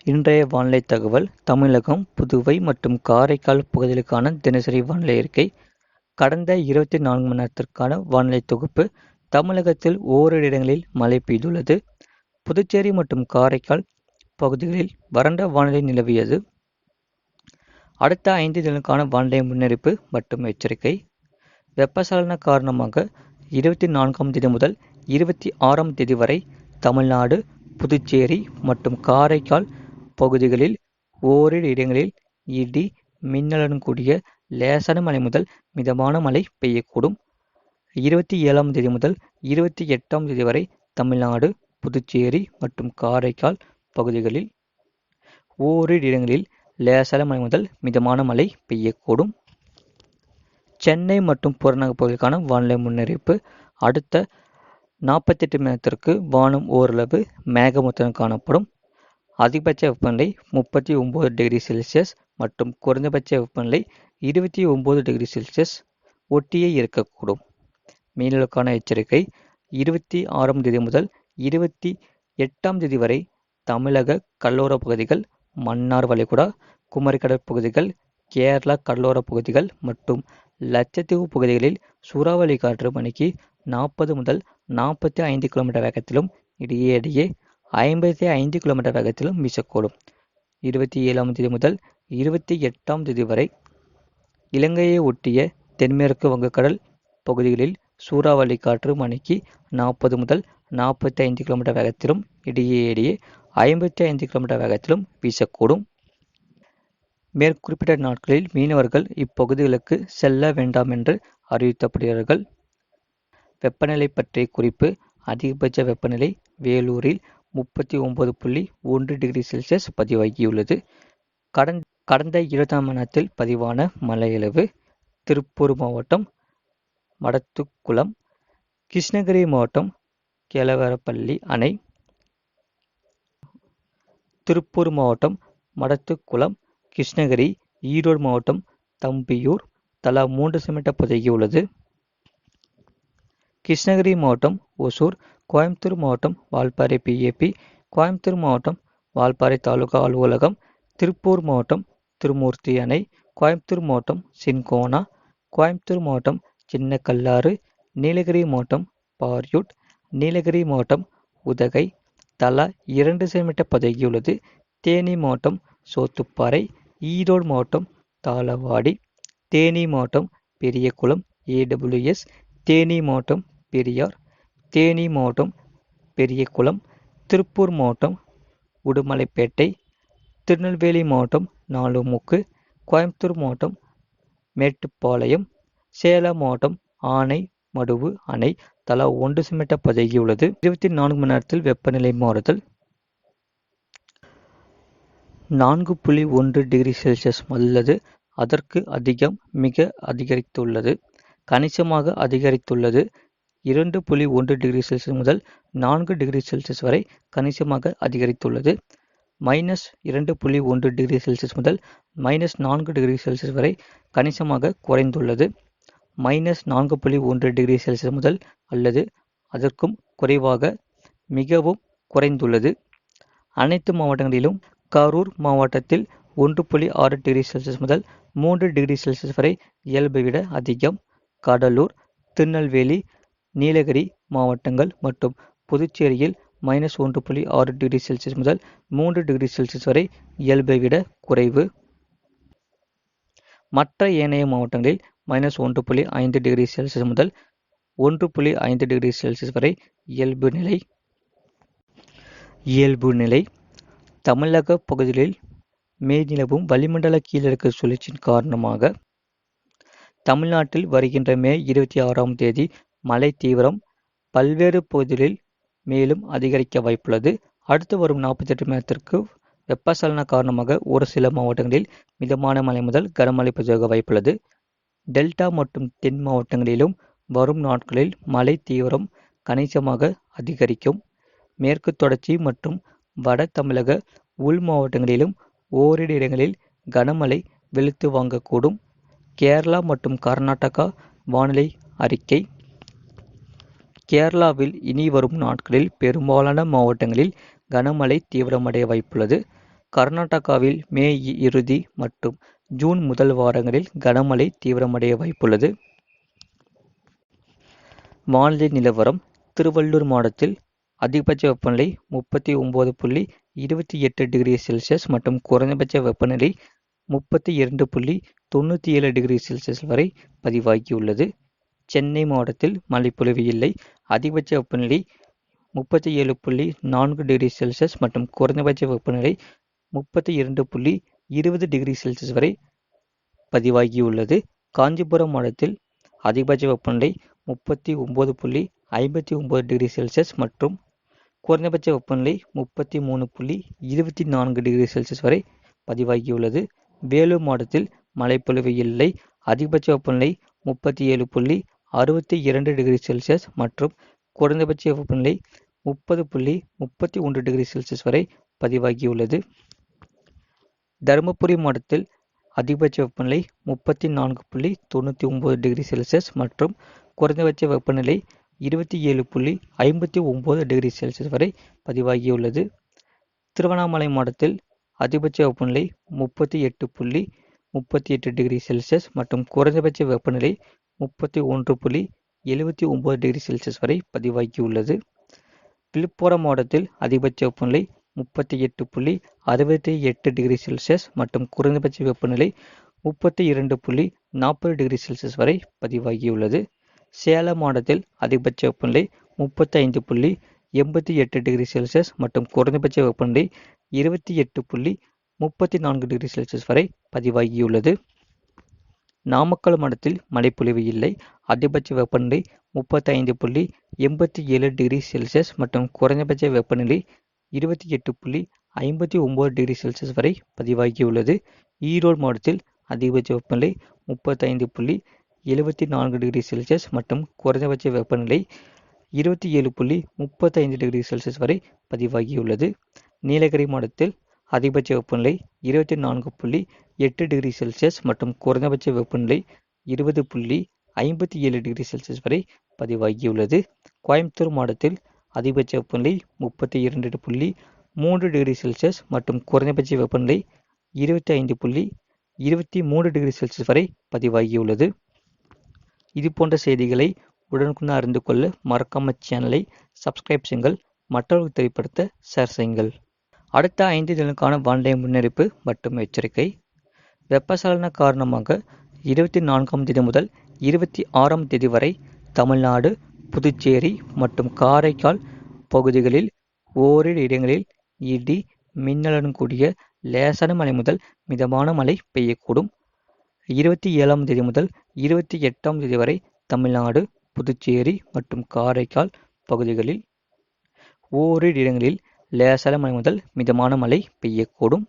இன்றைய வானிலை தகவல் தமிழகம், புதுவை மற்றும் காரைக்கால் பகுதிகளுக்கான தினசரி வானிலை அறிக்கை. கடந்த 24 மணி நேரத்திற்கான வானிலை தொகுப்பு. தமிழகத்தில் ஓரிரு இடங்களில் மழை பெய்துள்ளது. புதுச்சேரி மற்றும் காரைக்கால் பகுதிகளில் வறண்ட வானிலை நிலவியது. அடுத்த 5 தினங்களுக்கான வானிலை முன்னறிவிப்பு மற்றும் எச்சரிக்கை. வெப்பசலன காரணமாக 24ஆம் தேதி முதல் 26ஆம் தேதி வரை தமிழ்நாடு, புதுச்சேரி மற்றும் காரைக்கால் பகுதிகளில் ஓரிரு இடங்களில் இடி, மின்னலுடன் கூடிய லேசான மழை முதல் மிதமான மழை பெய்யக்கூடும். 27ஆம் தேதி முதல் 28ஆம் தேதி வரை தமிழ்நாடு, புதுச்சேரி மற்றும் காரைக்கால் பகுதிகளில் ஓரிரு இடங்களில் லேசான மழை முதல் மிதமான மழை பெய்யக்கூடும். சென்னை மற்றும் புறநகர் பகுதிகளுக்கான வானிலை முன்னறிவிப்பு. அடுத்த 48 மணி நேரத்திற்கு வானம் ஓரளவு மேகமூட்டத்துடன் காணப்படும். அதிகபட்ச வெப்பநிலை 39 டிகிரி செல்சியஸ் மற்றும் குறைந்தபட்ச வெப்பநிலை 29 டிகிரி செல்சியஸ் ஒட்டியே இருக்கக்கூடும். மீனவர்களுக்கான எச்சரிக்கை. 26ஆம் தேதி முதல் 28ஆம் தேதி வரை தமிழக கடலோர பகுதிகள், மன்னார் வளைகுடா, குமரிக்கடல் பகுதிகள், கேரளா கடலோர பகுதிகள் மற்றும் லட்சத்தீவு பகுதிகளில் சூறாவளி காற்று மணிக்கு 40 முதல் 45 கிலோமீட்டர் வேகத்திலும் இடையே 55 கிலோமீட்டர் வேகத்திலும் வீசக்கூடும். 27ஆம் தேதி முதல் 28ஆம் தேதி வரை இலங்கையை ஒட்டிய தென்மேற்கு வங்கக்கடல் பகுதிகளில் சூறாவளி காற்று மணிக்கு 40 முதல் 45 கிலோமீட்டர் வேகத்திலும் இடையே 55 கிலோமீட்டர் வேகத்திலும் வீசக்கூடும். மேற்குறிப்பிட்ட நாட்களில் மீனவர்கள் இப்பகுதிகளுக்கு செல்ல வேண்டாம் என்று அறிவிக்கப்படுகிறார்கள். வெப்பநிலை பற்றிய குறிப்பு. அதிகபட்ச வெப்பநிலை வேலூரில் 39.1 டிகிரி செல்சியஸ் பதிவாகியுள்ளது. கடந்த 24 மணி நேரத்தில் பதிவான மழையளவு. திருப்பூர் மாவட்டம் மடத்துக்குளம், கிருஷ்ணகிரி மாவட்டம் கெலவரப்பள்ளி அணை, திருப்பூர் மாவட்டம் மடத்துக்குளம், கிருஷ்ணகிரி, ஈரோடு மாவட்டம் தம்பியூர் தலா 3 சென்டிமீட்டர் பதிவாகியுள்ளது. கிருஷ்ணகிரி மாவட்டம் ஒசூர், கோயம்புத்தூர் மாவட்டம் வால்பாறை பிஏபி, கோயம்புத்தூர் மாவட்டம் வால்பாறை தாலுகா அலுவலகம், திருப்பூர் மாவட்டம் திருமூர்த்தி அணை, கோயம்புத்தூர் மாவட்டம் சின்கோனா, கோயம்புத்தூர் மாவட்டம் சின்ன கல்லாறு, நீலகிரி மாவட்டம் பாரியூட், நீலகிரி மாவட்டம் உதகை தலா 2 சென்டிமீட்டர் பதிவாகியுள்ளது. தேனி மாவட்டம் சோத்துப்பாறை, ஈரோடு மாவட்டம் தாளவாடி, தேனி மாவட்டம் பெரியகுளம் ஏடபிள்யூஎஸ், தேனி மாவட்டம் பெரியார், தேனி மாவட்டம் பெரியகுளம், திருப்பூர் மாவட்டம் உடுமலைப்பேட்டை, திருநெல்வேலி மாவட்டம் நாலுமுக்கு, கோயம்புத்தூர் மாவட்டம் மேட்டுப்பாளையம், சேலம் மாவட்டம் ஆனைமடுவு அணை தலா 1 சென்டிமீட்டர் பதிவாகியுள்ளது. 24 மணி நேரத்தில் வெப்பநிலை மாறுதல். 4.1 டிகிரி செல்சியஸ் அல்லது அதற்கு அதிகம் மிக அதிகரித்துள்ளது. கணிசமாக அதிகரித்துள்ளது. 2.1 டிகிரி செல்சியஸ் முதல் 4 டிகிரி செல்சியஸ் வரை கணிசமாக அதிகரித்துள்ளது. -2.1 டிகிரி செல்சியஸ் முதல் -4 டிகிரி செல்சியஸ் வரை கணிசமாக குறைந்துள்ளது. -4.1 டிகிரி செல்சியஸ் முதல் அல்லது அதற்கும் குறைவாக மிகவும் குறைந்துள்ளது. அனைத்து மாவட்டங்களிலும் கரூர் மாவட்டத்தில் 1.6 டிகிரி செல்சியஸ் முதல் 3 டிகிரி செல்சியஸ் வரை இயல்பை விட அதிகம். கடலூர், திருநெல்வேலி, நீலகிரி மாவட்டங்கள் மற்றும் புதுச்சேரியில் -1.6 டிகிரி செல்சியஸ் முதல் 3 டிகிரி செல்சியஸ் வரை இயல்பை விட குறைவு. மற்ற ஏனைய மாவட்டங்களில் -1.5 டிகிரி செல்சியஸ் முதல் 1.5 டிகிரி செல்சியஸ் வரை இயல்பு நிலை. தமிழக பகுதிகளில் மேல்நிலவும் வளிமண்டல கீழடுக்கு சுழற்சியின் காரணமாக தமிழ்நாட்டில் வருகின்ற மே 26ஆம் தேதி மழை தீவிரம் பல்வேறு பகுதிகளில் மேலும் அதிகரிக்க வாய்ப்புள்ளது. அடுத்து வரும் 48 மணி நேரத்திற்கு வெப்பசலன காரணமாக ஒரு சில மாவட்டங்களில் மிதமான மழை முதல் கனமழை பதிவாக வாய்ப்புள்ளது. டெல்டா மற்றும் தென் மாவட்டங்களிலும் வரும் நாட்களில் மழை தீவிரம் கணிசமாக அதிகரிக்கும். மேற்கு தொடர்ச்சி மற்றும் வட தமிழக உள் மாவட்டங்களிலும் ஓரிரு இடங்களில் கனமழை வெளுத்து வாங்கக்கூடும். கேரளா மற்றும் கர்நாடகா வானிலை அறிக்கை. கேரளாவில் இனி வரும் நாட்களில் பெரும்பாலான மாவட்டங்களில் கனமழை தீவிரமடைய வாய்ப்புள்ளது. கர்நாடகாவில் மே இறுதி மற்றும் ஜூன் முதல் வாரங்களில் கனமழை தீவிரமடைய வாய்ப்புள்ளது. வானிலை நிலவரம். திருவள்ளூர் மாவட்டத்தில் அதிகபட்ச வெப்பநிலை 39.28°C மற்றும் குறைந்தபட்ச வெப்பநிலை 32.97°C வரை பதிவாகியுள்ளது. சென்னை மாவட்டத்தில் மழைப்பொழிவு இல்லை. அதிகபட்ச வெப்பநிலை 37.4°C மற்றும் குறைந்தபட்ச வெப்பநிலை 32.20°C வரை பதிவாகியுள்ளது. காஞ்சிபுரம் மாவட்டத்தில் அதிகபட்ச வெப்பநிலை 39.59°C மற்றும் குறைந்தபட்ச வெப்பநிலை 33.24°C வரை பதிவாகியுள்ளது. வேலூர் மாவட்டத்தில் மழைப்பொழிவு இல்லை. அதிகபட்ச வெப்பநிலை 37.62°C மற்றும் குறைந்தபட்ச வெப்பநிலை 30.31°C வரை பதிவாகியுள்ளது. தருமபுரி மாவட்டத்தில் அதிகபட்ச வெப்பநிலை 34.99°C மற்றும் குறைந்தபட்ச வெப்பநிலை 27.59°C வரை பதிவாகியுள்ளது. திருவண்ணாமலை மாவட்டத்தில் அதிகபட்ச வெப்பநிலை 38.38°C மற்றும் குறைந்தபட்ச வெப்பநிலை 31.79°C வரை பதிவாகியுள்ளது. விழுப்புரம் மாவட்டத்தில் அதிகபட்ச வெப்பநிலை 38.68°C மற்றும் குறைந்தபட்ச வெப்பநிலை 32.40°C வரை பதிவாகியுள்ளது. சேலம் மாவட்டத்தில் அதிகபட்ச வெப்பநிலை 35.88°C மற்றும் குறைந்தபட்ச வெப்பநிலை 28.34°C வரை பதிவாகியுள்ளது. நாமக்கல் மாவட்டத்தில் மழைப்பொழிவு இல்லை. அதிகபட்ச வெப்பநிலை 35.87°C மற்றும் குறைந்தபட்ச வெப்பநிலை 28.59°C வரை பதிவாகியுள்ளது. ஈரோடு மாவட்டத்தில் அதிகபட்ச வெப்பநிலை 35.74°C மற்றும் குறைந்தபட்ச வெப்பநிலை 27.35°C வரை பதிவாகியுள்ளது. நீலகிரி மாவட்டத்தில் அதிகபட்ச வெப்பநிலை 24.8°C மற்றும் குறைந்தபட்ச வெப்பநிலை 20.57°C வரை பதிவாகியுள்ளது. கோயம்புத்தூர் மாவட்டத்தில் அதிகபட்ச வெப்பநிலை 32.3°C மற்றும் குறைந்தபட்ச வெப்பநிலை 25.23°C வரை பதிவாகியுள்ளது. இது போன்ற செய்திகளை உடனுக்குடன் அறிந்து கொள்ள மறக்காம சேனலை சப்ஸ்கிரைப் செய்யுங்கள். மற்றவர்களுக்கு தெரியப்படுத்த ஷேர் செய்யுங்கள். அடுத்த 5 தினங்களுக்கான வானிலை முன்னறிவிப்பு மற்றும் எச்சரிக்கை. வெப்பசலன காரணமாக 24ஆம் தேதி முதல் 26ஆம் தேதி வரை தமிழ்நாடு, புதுச்சேரி மற்றும் காரைக்கால் பகுதிகளில் ஓரிரு இடங்களில் இடி, மின்னலுடன் கூடிய லேசான மழை முதல் மிதமான மழை பெய்யக்கூடும். 27ஆம் தேதி முதல் 28ஆம் தேதி வரை தமிழ்நாடு, புதுச்சேரி மற்றும் காரைக்கால் பகுதிகளில் ஓரிரு இடங்களில் லேசான மழை முதல் மிதமான மழை பெய்யக்கூடும்.